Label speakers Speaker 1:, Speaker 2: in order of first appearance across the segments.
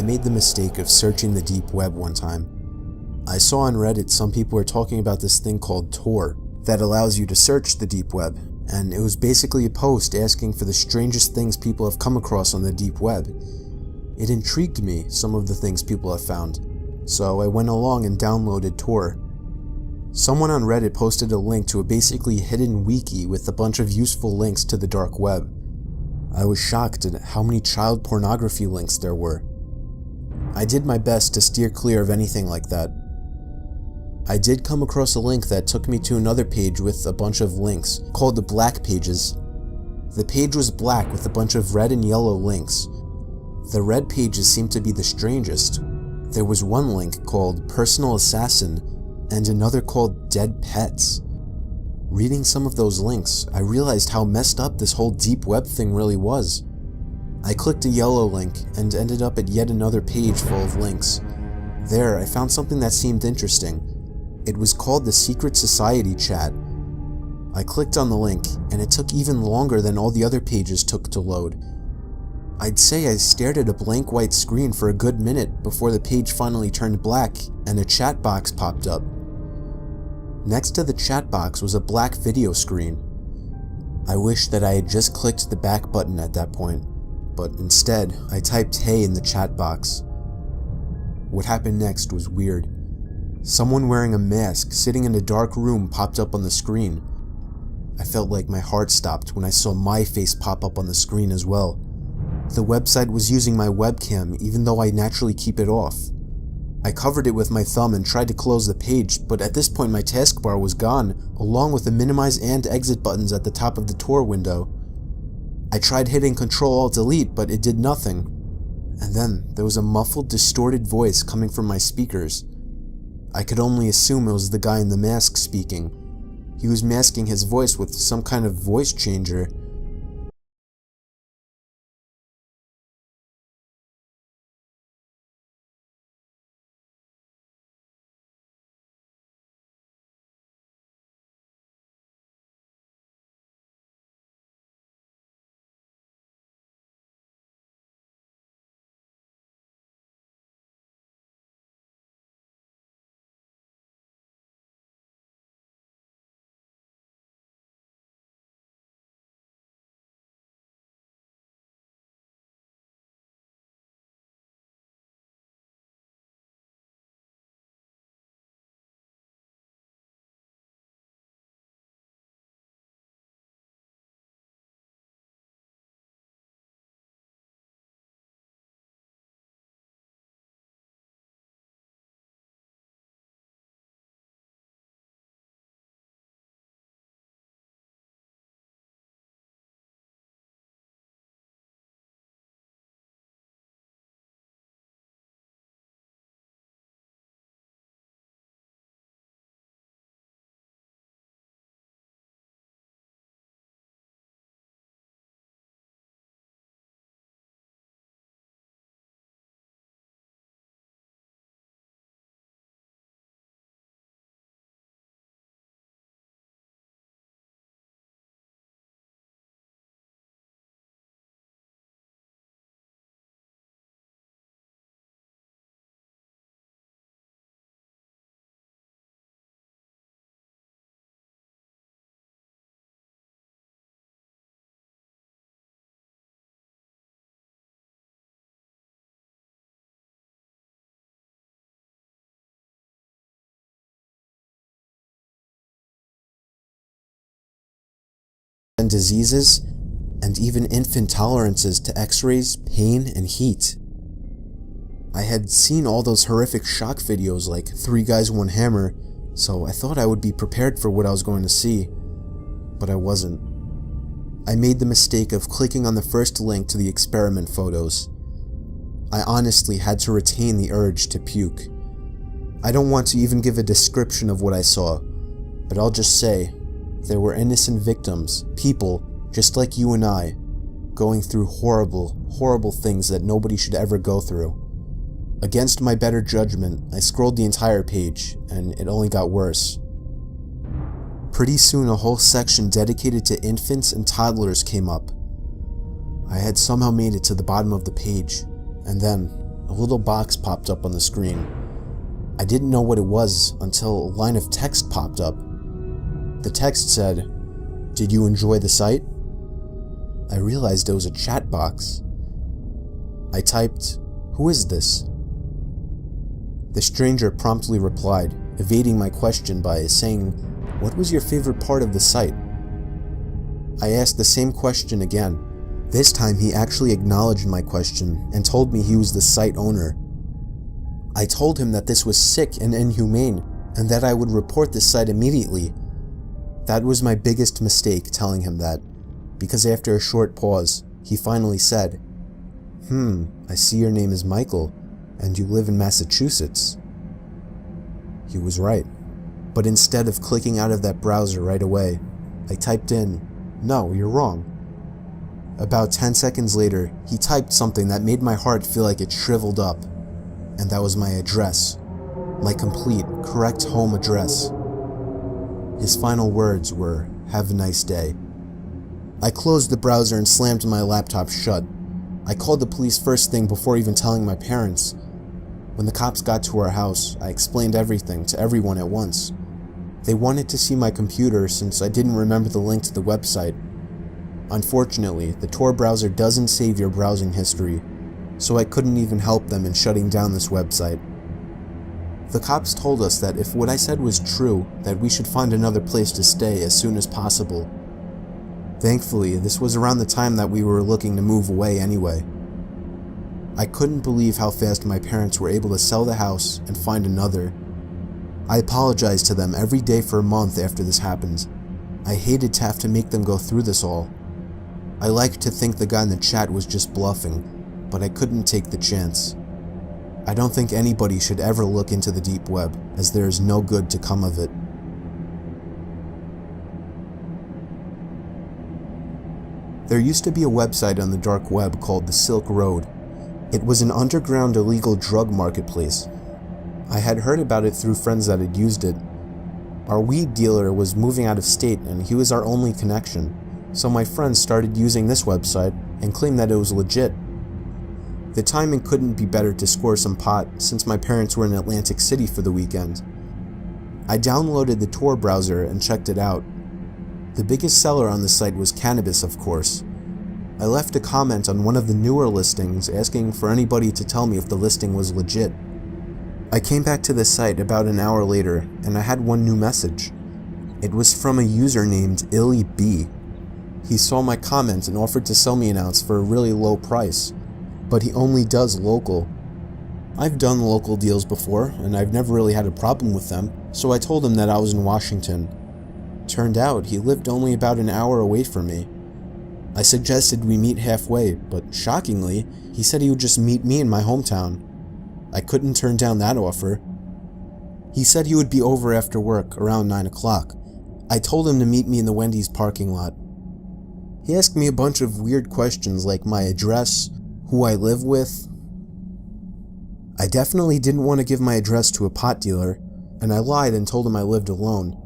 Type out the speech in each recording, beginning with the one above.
Speaker 1: I made the mistake of searching the deep web one time. I saw on Reddit some people were talking about this thing called Tor that allows you to search the deep web, and it was basically a post asking for the strangest things people have come across on the deep web. It intrigued me, some of the things people have found, so I went along and downloaded Tor. Someone on Reddit posted a link to a basically hidden wiki with a bunch of useful links to the dark web. I was shocked at how many child pornography links there were. I did my best to steer clear of anything like that. I did come across a link that took me to another page with a bunch of links, called the Black Pages. The page was black with a bunch of red and yellow links. The red pages seemed to be the strangest. There was one link called Personal Assassin and another called Dead Pets. Reading some of those links, I realized how messed up this whole deep web thing really was. I clicked a yellow link and ended up at yet another page full of links. There, I found something that seemed interesting. It was called the Secret Society chat. I clicked on the link, and it took even longer than all the other pages took to load. I'd say I stared at a blank white screen for a good minute before the page finally turned black and a chat box popped up. Next to the chat box was a black video screen. I wish that I had just clicked the back button at that point, but instead I typed "hey" in the chat box. What happened next was weird. Someone wearing a mask sitting in a dark room popped up on the screen. I felt like my heart stopped when I saw my face pop up on the screen as well. The website was using my webcam even though I naturally keep it off. I covered it with my thumb and tried to close the page, but at this point my taskbar was gone, along with the minimize and exit buttons at the top of the Tor window. I tried hitting Ctrl-Alt-Delete, but it did nothing. And then there was a muffled, distorted voice coming from my speakers. I could only assume it was the guy in the mask speaking. He was masking his voice with some kind of voice changer. And diseases, and even infant tolerances to x-rays, pain, and heat. I had seen all those horrific shock videos like 3 Guys, 1 Hammer, so I thought I would be prepared for what I was going to see, but I wasn't. I made the mistake of clicking on the first link to the experiment photos. I honestly had to retain the urge to puke. I don't want to even give a description of what I saw, but I'll just say, there were innocent victims, people just like you and I, going through horrible, horrible things that nobody should ever go through. Against my better judgment, I scrolled the entire page, and it only got worse. Pretty soon a whole section dedicated to infants and toddlers came up. I had somehow made it to the bottom of the page, and then a little box popped up on the screen. I didn't know what it was until a line of text popped up. The text said, "Did you enjoy the site?" I realized it was a chat box. I typed, "Who is this?" The stranger promptly replied, evading my question by saying, "What was your favorite part of the site?" I asked the same question again. This time he actually acknowledged my question and told me he was the site owner. I told him that this was sick and inhumane and that I would report this site immediately. That was my biggest mistake, telling him that, because after a short pause, he finally said, I see your name is Michael, and you live in Massachusetts." He was right, but instead of clicking out of that browser right away, I typed in, "No, you're wrong." About 10 seconds later, he typed something that made my heart feel like it shriveled up, and that was my address, my complete, correct home address. His final words were, "Have a nice day." I closed the browser and slammed my laptop shut. I called the police first thing before even telling my parents. When the cops got to our house, I explained everything to everyone at once. They wanted to see my computer since I didn't remember the link to the website. Unfortunately, the Tor browser doesn't save your browsing history, so I couldn't even help them in shutting down this website. The cops told us that if what I said was true, that we should find another place to stay as soon as possible. Thankfully, this was around the time that we were looking to move away anyway. I couldn't believe how fast my parents were able to sell the house and find another. I apologized to them every day for a month after this happened. I hated to have to make them go through this all. I liked to think the guy in the chat was just bluffing, but I couldn't take the chance. I don't think anybody should ever look into the deep web, as there is no good to come of it. There used to be a website on the dark web called the Silk Road. It was an underground illegal drug marketplace. I had heard about it through friends that had used it. Our weed dealer was moving out of state and he was our only connection, so my friends started using this website and claimed that it was legit. The timing couldn't be better to score some pot since my parents were in Atlantic City for the weekend. I downloaded the Tor browser and checked it out. The biggest seller on the site was cannabis, of course. I left a comment on one of the newer listings asking for anybody to tell me if the listing was legit. I came back to the site about an hour later and I had one new message. It was from a user named Illy B. He saw my comment and offered to sell me an ounce for a really low price, but he only does local. I've done local deals before and I've never really had a problem with them, so I told him that I was in Washington. Turned out he lived only about an hour away from me. I suggested we meet halfway, but shockingly, he said he would just meet me in my hometown. I couldn't turn down that offer. He said he would be over after work around 9 o'clock. I told him to meet me in the Wendy's parking lot. He asked me a bunch of weird questions like my address, who I live with. I definitely didn't want to give my address to a pot dealer, and I lied and told him I lived alone.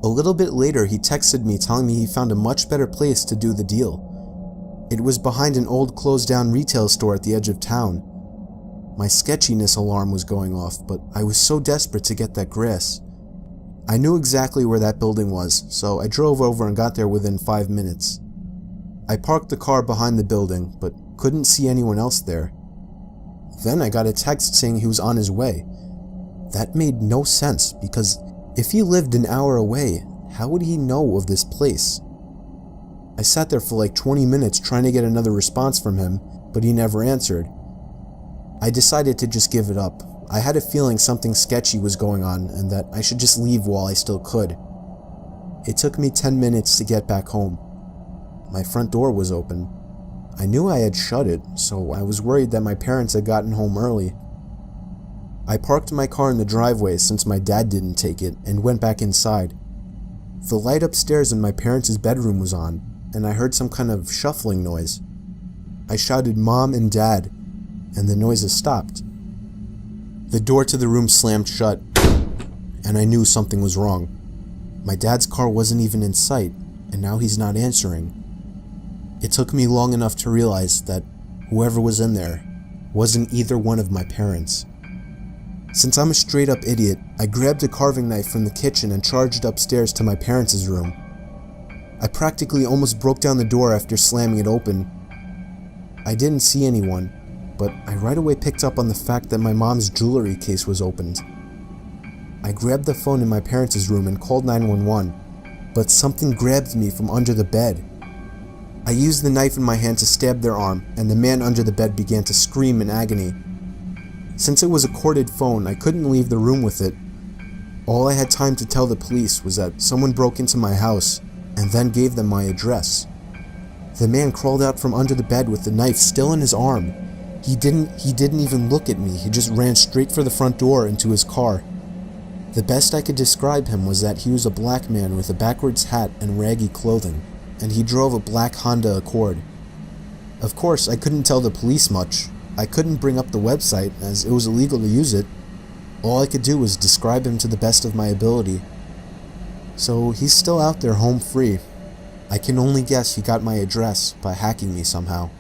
Speaker 1: A little bit later, he texted me telling me he found a much better place to do the deal. It was behind an old closed-down retail store at the edge of town. My sketchiness alarm was going off, but I was so desperate to get that grass. I knew exactly where that building was, so I drove over and got there within 5 minutes. I parked the car behind the building, but couldn't see anyone else there. Then I got a text saying he was on his way. That made no sense, because if he lived an hour away, how would he know of this place? I sat there for like 20 minutes trying to get another response from him, but he never answered. I decided to just give it up. I had a feeling something sketchy was going on and that I should just leave while I still could. It took me 10 minutes to get back home. My front door was open. I knew I had shut it, so I was worried that my parents had gotten home early. I parked my car in the driveway since my dad didn't take it and went back inside. The light upstairs in my parents' bedroom was on, and I heard some kind of shuffling noise. I shouted "Mom" and "Dad," and the noises stopped. The door to the room slammed shut, and I knew something was wrong. My dad's car wasn't even in sight, and now he's not answering. It took me long enough to realize that whoever was in there wasn't either one of my parents. Since I'm a straight up idiot, I grabbed a carving knife from the kitchen and charged upstairs to my parents' room. I practically almost broke down the door after slamming it open. I didn't see anyone, but I right away picked up on the fact that my mom's jewelry case was opened. I grabbed the phone in my parents' room and called 911, but something grabbed me from under the bed. I used the knife in my hand to stab their arm, and the man under the bed began to scream in agony. Since it was a corded phone, I couldn't leave the room with it. All I had time to tell the police was that someone broke into my house, and then gave them my address. The man crawled out from under the bed with the knife still in his arm. He didn't even look at me, he just ran straight for the front door into his car. The best I could describe him was that he was a black man with a backwards hat and raggy clothing, and he drove a black Honda Accord. Of course, I couldn't tell the police much. I couldn't bring up the website, as it was illegal to use it. All I could do was describe him to the best of my ability. So he's still out there home free. I can only guess he got my address by hacking me somehow.